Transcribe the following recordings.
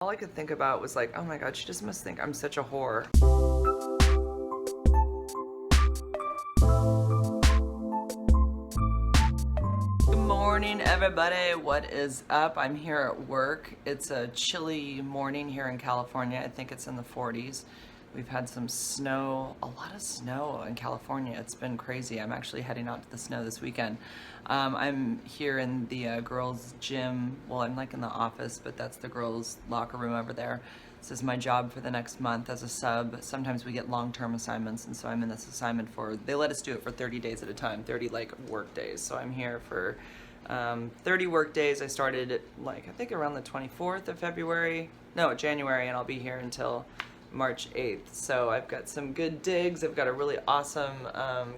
All I could think about was like, oh my God, she just must think I'm such a whore. Good morning, everybody. What is up? I'm here at work. It's a chilly morning here in California. I think it's in the 40s. We've had some snow, a lot of snow in California. It's been crazy. I'm actually heading out to the snow this weekend. I'm here in the girls' gym. Well, I'm like in the office, but that's the girls' locker room over there. This is my job for the next month as a sub. Sometimes we get long-term assignments, and so I'm in this assignment they let us do it for 30 days at a time, 30 like work days. So I'm here for 30 work days. I started I think around the 24th of January, and I'll be here until March 8th. So I've got some good digs. I've got a really awesome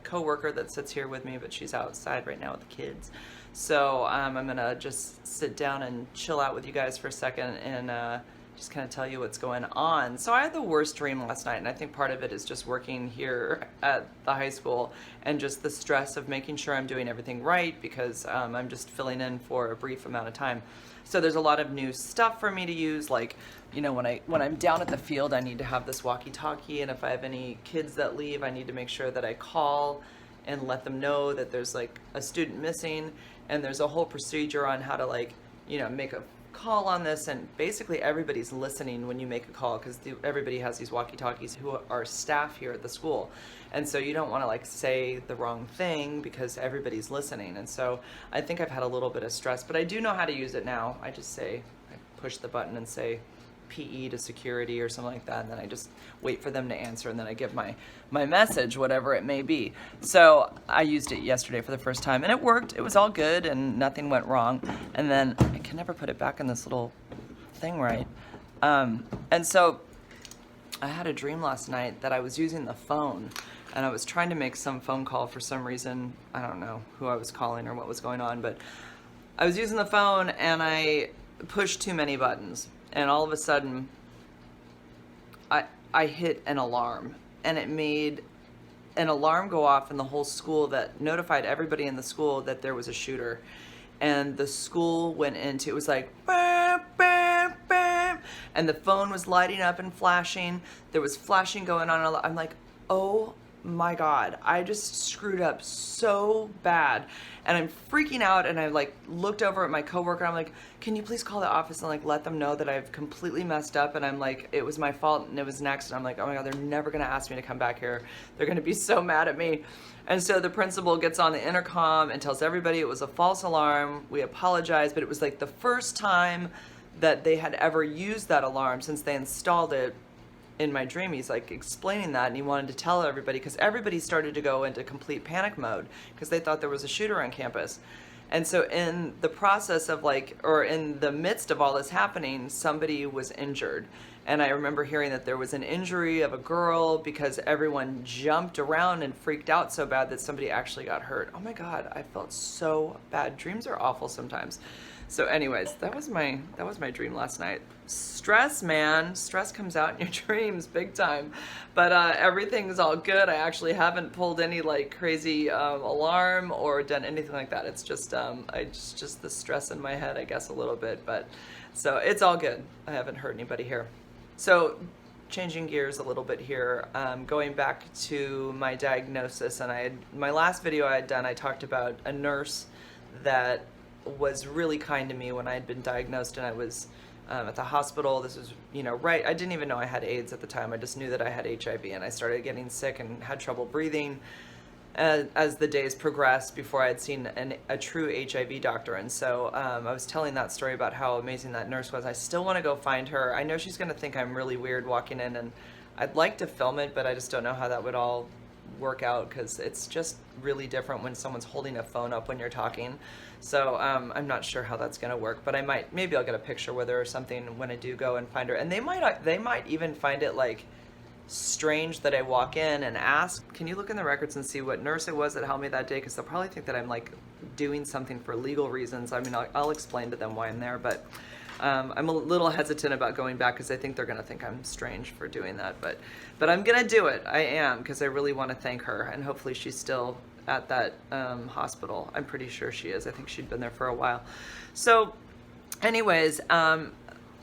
co-worker that sits here with me, but she's outside right now with the kids. So I'm gonna just sit down and chill out with you guys for a second and just kind of tell you what's going on. So I had the worst dream last night, and I think part of it is just working here at the high school and just the stress of making sure I'm doing everything right, because I'm just filling in for a brief amount of time. So there's a lot of new stuff for me to use, like, you know, when I'm down at the field, I need to have this walkie-talkie, and if I have any kids that leave, I need to make sure that I call and let them know that there's like a student missing, and there's a whole procedure on how to, like, you know, make a call on this. And basically everybody's listening when you make a call, because everybody has these walkie-talkies who are staff here at the school, and so you don't want to like say the wrong thing because everybody's listening. And so I think I've had a little bit of stress, but I do know how to use it now. I push the button and say PE to security or something like that, and then I just wait for them to answer, and then I give my message, whatever it may be. So I used it yesterday for the first time, and it worked. It was all good and nothing went wrong. And then I can never put it back in this little thing right. And so I had a dream last night that I was using the phone, and I was trying to make some phone call for some reason. I don't know who I was calling or what was going on, but I was using the phone and I pushed too many buttons. And all of a sudden, I hit an alarm, and it made an alarm go off in the whole school that notified everybody in the school that there was a shooter. And the school went into, it was like, bam, bam, bam, and the phone was lighting up and flashing. There was flashing going on. I'm like, oh my God, I just screwed up so bad. And I'm freaking out, and I like looked over at my coworker. I'm like, can you please call the office and like let them know that I've completely messed up, and I'm like, it was my fault and it was an accident. I'm like, oh my God, they're never gonna ask me to come back here. They're gonna be so mad at me. And so the principal gets on the intercom and tells everybody it was a false alarm. We apologize, but it was like the first time that they had ever used that alarm since they installed it. In my dream, he's like explaining that, and he wanted to tell everybody, because everybody started to go into complete panic mode because they thought there was a shooter on campus. And so in the process of in the midst of all this happening, somebody was injured. And I remember hearing that there was an injury of a girl because everyone jumped around and freaked out so bad that somebody actually got hurt. Oh my God, I felt so bad. Dreams are awful sometimes. So anyways, that was my dream last night. Stress, man. Stress comes out in your dreams big time. But everything's all good. I actually haven't pulled any like crazy alarm or done anything like that. It's just just the stress in my head, I guess, a little bit. But so it's all good. I haven't hurt anybody here. So changing gears a little bit here, going back to my diagnosis, and my last video I had done, I talked about a nurse that was really kind to me when I had been diagnosed, and I was at the hospital. This was, right, I didn't even know I had AIDS at the time. I just knew that I had HIV, and I started getting sick and had trouble breathing as the days progressed before I had seen a true HIV doctor. And so I was telling that story about how amazing that nurse was. I still want to go find her. I know she's going to think I'm really weird walking in, and I'd like to film it, but I just don't know how that would all work out, because it's just really different when someone's holding a phone up when you're talking. So I'm not sure how that's going to work, but maybe I'll get a picture with her or something when I do go and find her. And they might even find it like strange that I walk in and ask, can you look in the records and see what nurse it was that helped me that day? Because they'll probably think that I'm like doing something for legal reasons. I mean, I'll explain to them why I'm there, but I'm a little hesitant about going back because I think they're going to think I'm strange for doing that. But I'm going to do it. I am, because I really want to thank her, and hopefully she's still at that hospital. I'm pretty sure she is. I think she'd been there for a while. So anyways,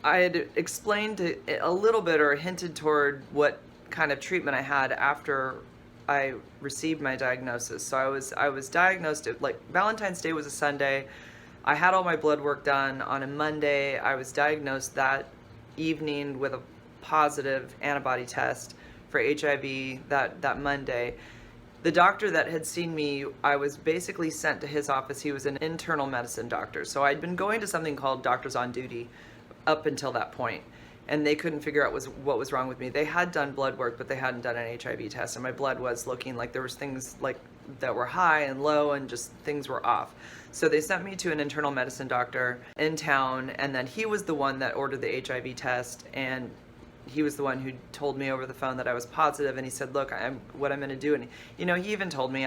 I had explained a little bit or hinted toward what kind of treatment I had after I received my diagnosis. So I was diagnosed at, like, Valentine's Day was a Sunday. I had all my blood work done on a Monday. I was diagnosed that evening with a positive antibody test for HIV that Monday. The doctor that had seen me, I was basically sent to his office. He was an internal medicine doctor. So I'd been going to something called Doctors on Duty up until that point, and they couldn't figure out what was wrong with me. They had done blood work, but they hadn't done an HIV test, and my blood was looking like there was things like that were high and low, and just things were off. So they sent me to an internal medicine doctor in town, and then he was the one that ordered the HIV test, and he was the one who told me over the phone that I was positive, and he said, look, what I'm going to do. And he even told me,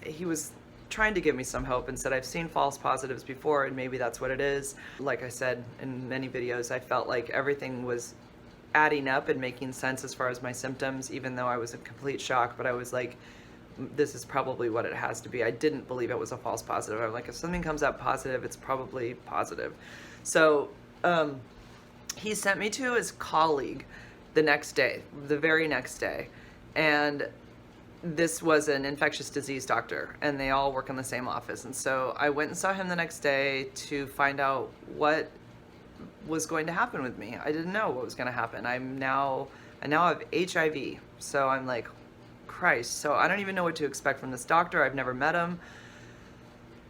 he was trying to give me some hope and said, I've seen false positives before, and maybe that's what it is. Like I said in many videos, I felt like everything was adding up and making sense as far as my symptoms, even though I was in complete shock. But I was like, this is probably what it has to be. I didn't believe it was a false positive. I'm like, if something comes out positive, it's probably positive. So he sent me to his colleague the next day, the very next day. And this was an infectious disease doctor, and they all work in the same office. And so I went and saw him the next day to find out what was going to happen with me. I didn't know what was going to happen. I now have HIV. So I'm like, Christ. So I don't even know what to expect from this doctor. I've never met him,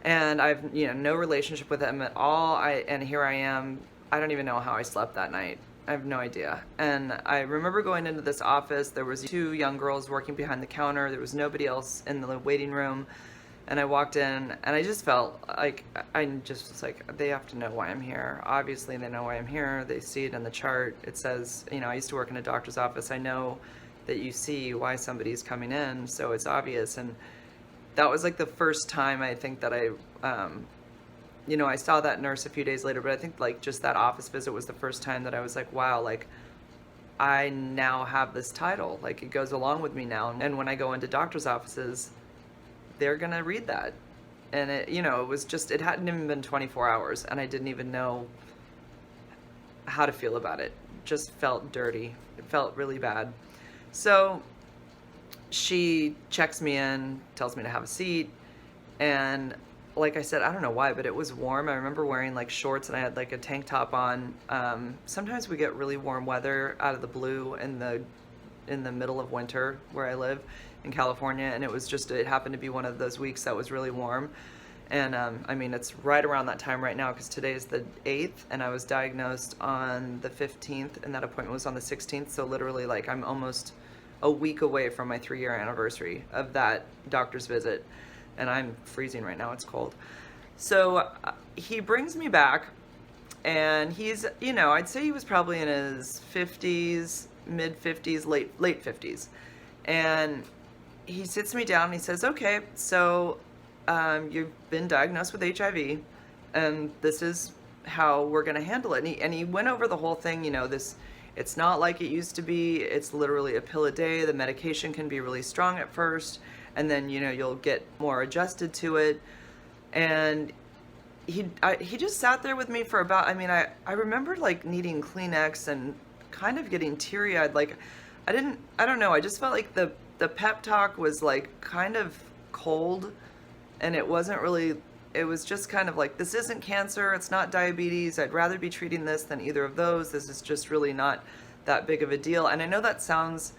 and I've no relationship with him at all. And here I am. I don't even know how I slept that night. I have no idea. And I remember going into this office. There was 2 young girls working behind the counter. There was nobody else in the waiting room. And I walked in, and I just felt like, I just was like, they have to know why I'm here. Obviously, they know why I'm here. They see it in the chart. It says, I used to work in a doctor's office. I know that you see why somebody's coming in, so it's obvious. And that was like the first time I think that I saw that nurse a few days later, but I think like just that office visit was the first time that I was like, wow, like I now have this title, like it goes along with me now. And when I go into doctor's offices, they're gonna read that. And it was just, it hadn't even been 24 hours, and I didn't even know how to feel about it. Just felt dirty. It felt really bad. So she checks me in, tells me to have a seat, and like I said, I don't know why, but it was warm. I remember wearing like shorts, and I had like a tank top on. Sometimes we get really warm weather out of the blue in the middle of winter where I live in California, and it happened to be one of those weeks that was really warm. And it's right around that time right now, because today is the 8th, and I was diagnosed on the 15th, and that appointment was on the 16th. So literally, like, I'm almost a week away from my 3-year anniversary of that doctor's visit. And I'm freezing right now. It's cold. So he brings me back, and he's, I'd say he was probably in his 50s, mid 50s, late 50s. And he sits me down and he says, okay, so you've been diagnosed with HIV, and this is how we're going to handle it. And he went over the whole thing, it's not like it used to be. It's literally a pill a day. The medication can be really strong at first, and then you'll get more adjusted to it. And he just sat there with me for about, I remember like needing Kleenex and kind of getting teary-eyed. Like I don't know, I just felt like the pep talk was like kind of cold, and it wasn't really, it was just kind of like, this isn't cancer, it's not diabetes, I'd rather be treating this than either of those. This is just really not that big of a deal. And I know that sounds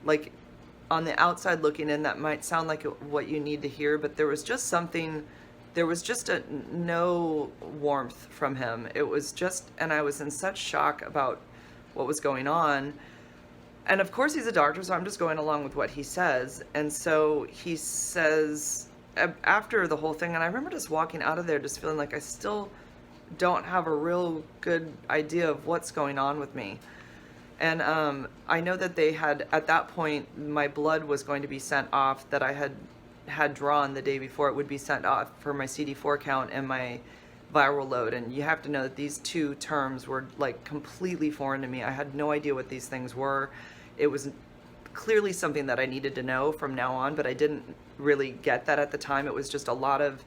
like, on the outside looking in, that might sound like what you need to hear, but there was just no warmth from him. It was just, and I was in such shock about what was going on. And of course he's a doctor, so I'm just going along with what he says. And so he says, after the whole thing, and I remember just walking out of there just feeling like I still don't have a real good idea of what's going on with me. And I know that they had, at that point, my blood was going to be sent off that I had drawn the day before. It would be sent off for my CD4 count and my viral load. And you have to know that these 2 terms were like completely foreign to me. I had no idea what these things were. It was clearly something that I needed to know from now on, but I didn't really get that at the time. It was just a lot of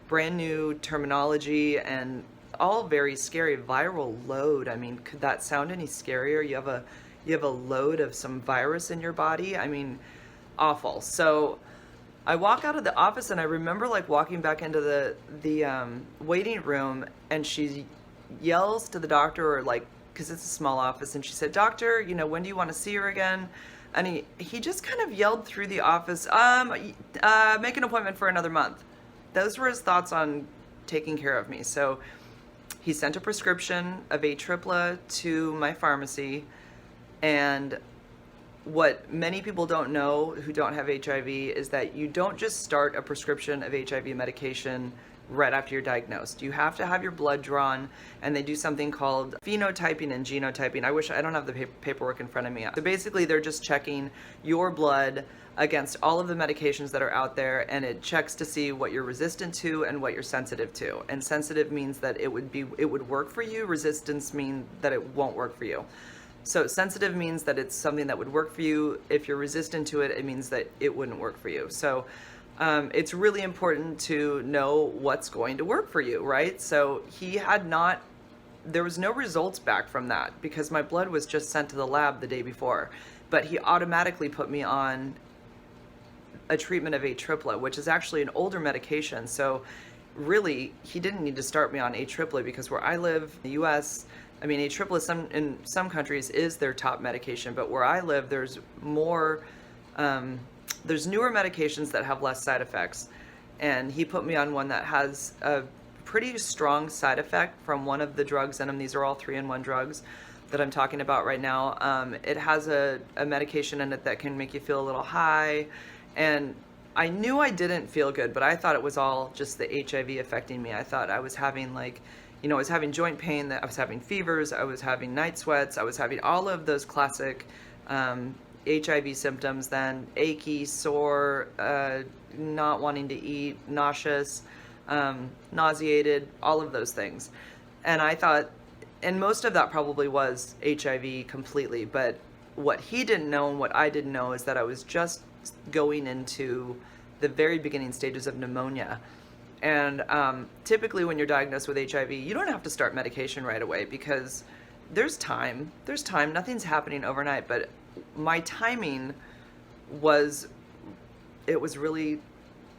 brand new terminology, and all very scary. Viral load. I mean, could that sound any scarier? You have a load of some virus in your body. I mean, awful. So I walk out of the office and I remember like walking back into the waiting room, and she yells to the doctor, or like, because it's a small office, and she said, "Doctor, you know, when do you want to see her again?" And he just kind of yelled through the office, make an appointment for another month. Those were his thoughts on taking care of me. So he sent a prescription of AAA to my pharmacy, and what many people don't know who don't have HIV is that you don't just start a prescription of HIV medication right after you're diagnosed. You have to have your blood drawn, and they do something called phenotyping and genotyping. I don't have the paperwork in front of me. So basically they're just checking your blood against all of the medications that are out there, and it checks to see what you're resistant to and what you're sensitive to. And sensitive means that it would work for you. Resistance means that it won't work for you. So sensitive means that it's something that would work for you. If you're resistant to it, it means that it wouldn't work for you. So it's really important to know what's going to work for you, right? So there was no results back from that because my blood was just sent to the lab the day before. But he automatically put me on a treatment of AAA, which is actually an older medication. So really, he didn't need to start me on AAA because where I live in the US, I mean, AAA in some countries is their top medication, but where I live, there's newer medications that have less side effects. And he put me on one that has a pretty strong side effect from one of the drugs in them. These are all 3-in-1 drugs that I'm talking about right now. It has a medication in it that can make you feel a little high. And I knew I didn't feel good, but I thought it was all just the HIV affecting me. I thought I was having I was having joint pain, that I was having fevers, I was having night sweats, I was having all of those classic HIV symptoms, then achy, sore, not wanting to eat, nauseous, nauseated, all of those things. And I thought, and most of that probably was HIV completely, but what he didn't know and what I didn't know is that I was just going into the very beginning stages of pneumonia. And typically when you're diagnosed with HIV, you don't have to start medication right away because there's time. Nothing's happening overnight. But my timing was really,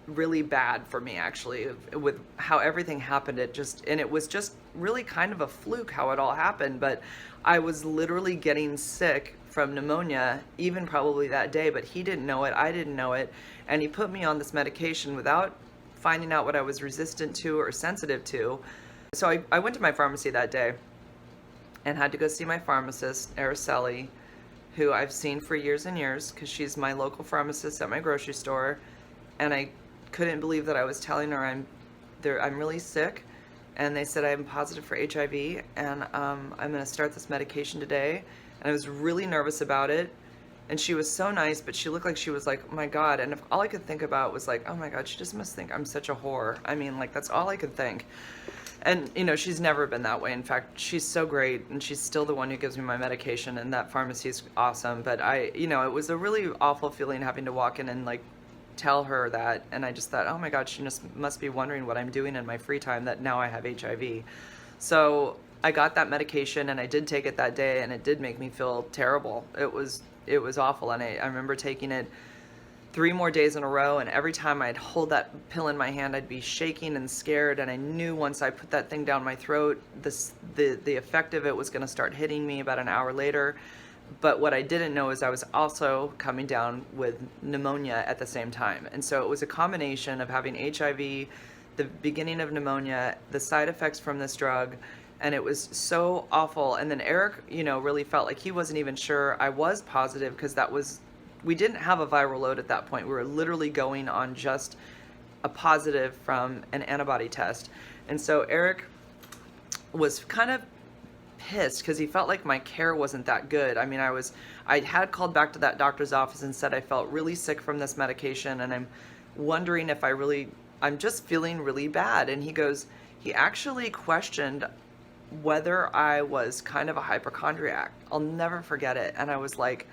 really bad for me, actually, with how everything happened. And it was just really kind of a fluke how it all happened. But I was literally getting sick from pneumonia, even probably that day, but he didn't know it. I didn't know it. And he put me on this medication without finding out what I was resistant to or sensitive to. So I went to my pharmacy that day and had to go see my pharmacist, Araceli, who I've seen for years and years because she's my local pharmacist at my grocery store. And I couldn't believe that I was telling her I'm really sick. And they said I'm positive for HIV, and I'm going to start this medication today. And I was really nervous about it. And she was so nice, but she looked like she was like, oh my God. And all I could think about was like, oh my God, she just must think I'm such a whore. I mean, like, that's all I could think. And, she's never been that way. In fact, she's so great, and she's still the one who gives me my medication, and that pharmacy is awesome. But it was a really awful feeling having to walk in and, like, tell her that. And I just thought, oh my God, she just must be wondering what I'm doing in my free time, that now I have HIV. So I got that medication, and I did take it that day, and it did make me feel terrible. It was awful. And I remember taking it 3 more days in a row, and every time I'd hold that pill in my hand, I'd be shaking and scared, and I knew once I put that thing down my throat, the effect of it was going to start hitting me about an hour later. But what I didn't know is I was also coming down with pneumonia at the same time. And so it was a combination of having HIV, the beginning of pneumonia, the side effects from this drug, and it was so awful. And then Eric, really felt like he wasn't even sure I was positive because we didn't have a viral load at that point. We were literally going on just a positive from an antibody test. And so Eric was kind of pissed because he felt like my care wasn't that good. I mean, I had called back to that doctor's office and said I felt really sick from this medication, and I'm wondering if I'm just feeling really bad. And he actually questioned whether I was kind of a hypochondriac. I'll never forget it. And I was like,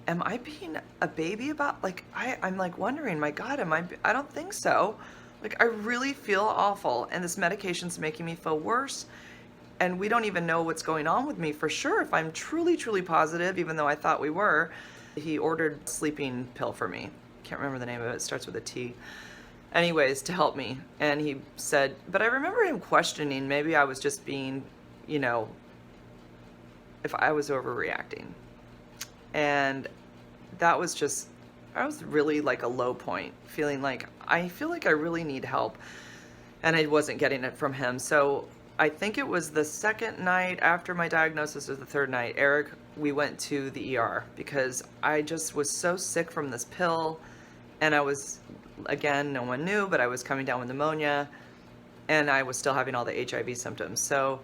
am I being a baby about, like, I'm like wondering, my God, I don't think so. Like, I really feel awful, and this medication's making me feel worse, and we don't even know what's going on with me for sure if I'm truly, truly positive, even though I thought we were. He ordered a sleeping pill for me. Can't remember the name of it. It starts with a T. Anyways, to help me. And he said, but I remember him questioning, maybe I was just being, you know, if I was overreacting. And that was just, I was really like a low point, feeling like I feel like I really need help, and I wasn't getting it from him. So I think it was the second night after my diagnosis, or the third night, Eric, we went to the ER because I just was so sick from this pill, and I was, again, no one knew, but I was coming down with pneumonia, and I was still having all the HIV symptoms. So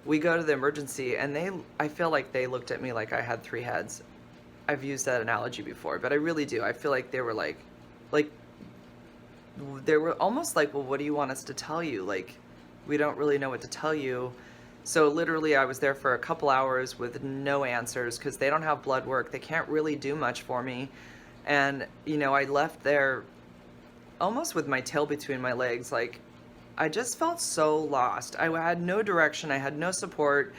we go to the emergency, and I feel like they looked at me like I had three heads. I've used that analogy before, but I really do. I feel like they were like, they were almost like, well, what do you want us to tell you? Like, we don't really know what to tell you. So literally I was there for a couple hours with no answers because they don't have blood work. They can't really do much for me. And, you know, I left there almost with my tail between my legs. Like, I just felt so lost. I had no direction. I had no support.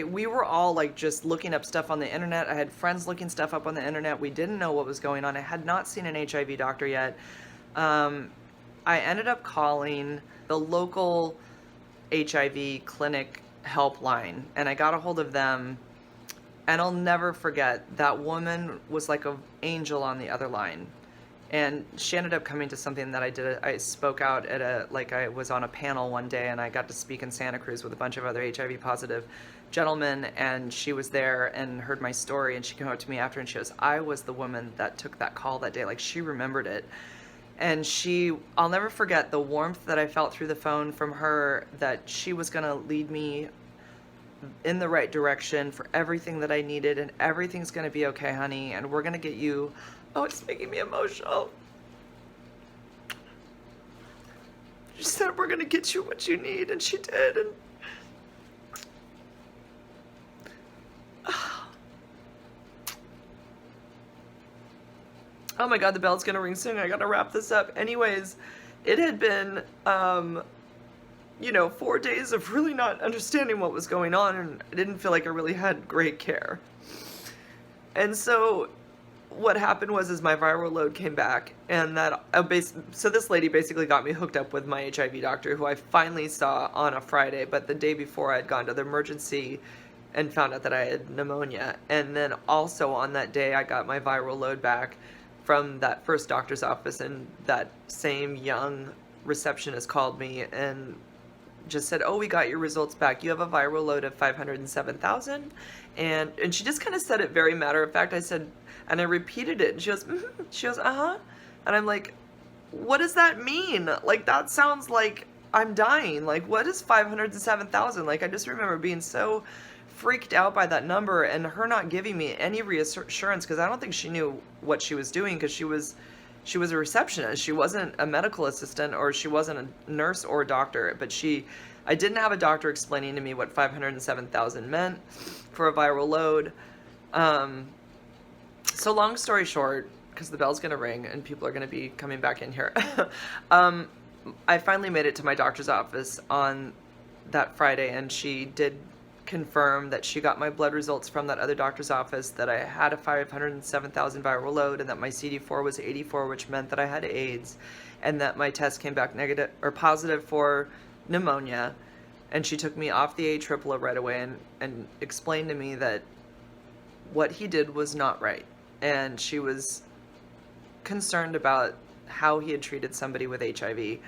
We were all like just looking up stuff on the internet. I had friends looking stuff up on the internet. We didn't know what was going on. I had not seen an HIV doctor yet. I ended up calling the local HIV clinic helpline, and I got a hold of them, and I'll never forget, that woman was like an angel on the other line. And she ended up coming to something that I did. I spoke out at I was on a panel one day, and I got to speak in Santa Cruz with a bunch of other HIV positive gentlemen, and she was there and heard my story, and she came up to me after, and she goes, I was the woman that took that call that day. Like, she remembered it. And I'll never forget the warmth that I felt through the phone from her, that she was going to lead me in the right direction for everything that I needed, and everything's going to be okay, honey, and we're going to get you. Oh, it's making me emotional. She said, we're going to get you what you need, and she did. And oh my God, the bell's going to ring soon. I got to wrap this up. Anyways, it had been, 4 days of really not understanding what was going on, and I didn't feel like I really had great care. And so what happened was my viral load came back, and so this lady basically got me hooked up with my HIV doctor, who I finally saw on a Friday, but the day before I had gone to the emergency and found out that I had pneumonia. And then also on that day, I got my viral load back from that first doctor's office, and that same young receptionist called me and just said, oh, we got your results back. You have a viral load of 507,000. And she just kind of said it very matter of fact. I said, and I repeated it, and she goes, mm-hmm. She goes, uh-huh. And I'm like, what does that mean? Like, that sounds like I'm dying. Like, what is 507,000? Like, I just remember being so freaked out by that number, and her not giving me any reassurance, because I don't think she knew what she was doing, because she was a receptionist. She wasn't a medical assistant, or she wasn't a nurse or a doctor, but I didn't have a doctor explaining to me what 507,000 meant for a viral load. So long story short, because the bell's going to ring and people are going to be coming back in here, I finally made it to my doctor's office on that Friday, and she did confirm that she got my blood results from that other doctor's office, that I had a 507,000 viral load, and that my CD4 was 84, which meant that I had AIDS, and that my test came back negative or positive for pneumonia. And she took me off the AAA right away and explained to me that what he did was not right. And she was concerned about how he had treated somebody with HIV.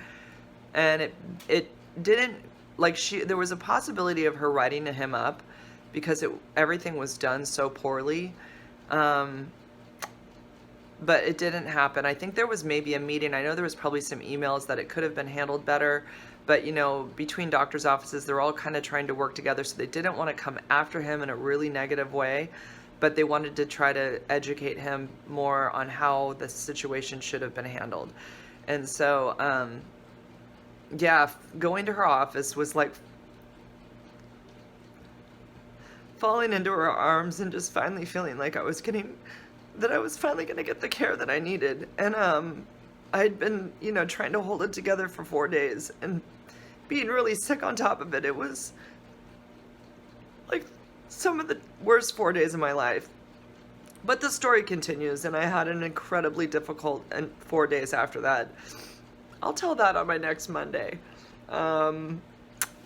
And it didn't, like, there was a possibility of her writing him up because everything was done so poorly. But it didn't happen. I think there was maybe a meeting. I know there was probably some emails that it could have been handled better. But, between doctors' offices, they're all kind of trying to work together. So they didn't want to come after him in a really negative way. But they wanted to try to educate him more on how the situation should have been handled. And so, going to her office was like falling into her arms and just finally feeling like I was finally going to get the care that I needed. And I'd been, trying to hold it together for 4 days and being really sick on top of it. It was like some of the worst 4 days of my life. But the story continues, and I had an incredibly difficult 4 days after that. I'll tell that on my next Monday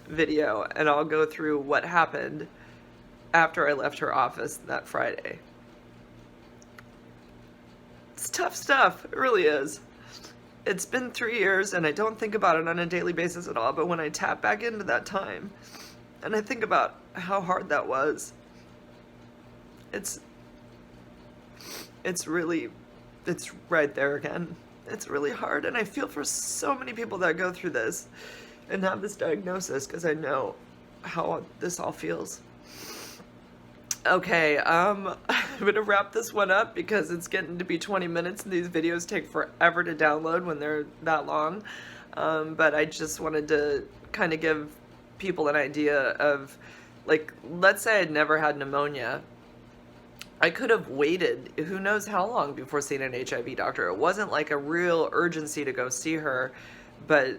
video, and I'll go through what happened after I left her office that Friday. It's tough stuff. It really is. It's been 3 years, and I don't think about it on a daily basis at all, but when I tap back into that time, and I think about how hard that was, it's right there again. It's really hard, and I feel for so many people that go through this and have this diagnosis, because I know how this all feels. Okay, I'm gonna wrap this one up because it's getting to be 20 minutes and these videos take forever to download when they're that long. But I just wanted to kind of give people an idea of, like, let's say I'd never had pneumonia. I could have waited who knows how long before seeing an HIV doctor. It wasn't like a real urgency to go see her, but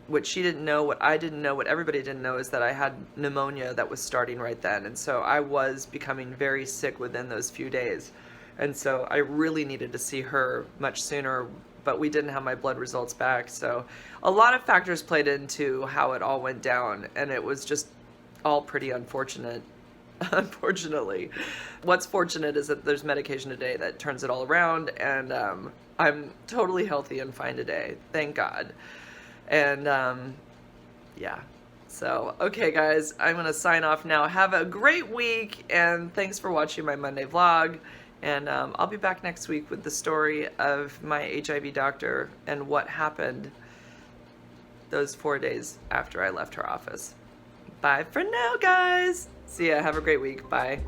what she didn't know, what I didn't know, what everybody didn't know is that I had pneumonia that was starting right then. And so I was becoming very sick within those few days. And so I really needed to see her much sooner, but we didn't have my blood results back. So a lot of factors played into how it all went down, and it was just all pretty unfortunate. Unfortunately. What's fortunate is that there's medication today that turns it all around, and I'm totally healthy and fine today. Thank God. And yeah. So, okay guys, I'm going to sign off now. Have a great week, and thanks for watching my Monday vlog. And I'll be back next week with the story of my HIV doctor and what happened those 4 days after I left her office. Bye for now, guys. See ya. Have a great week. Bye.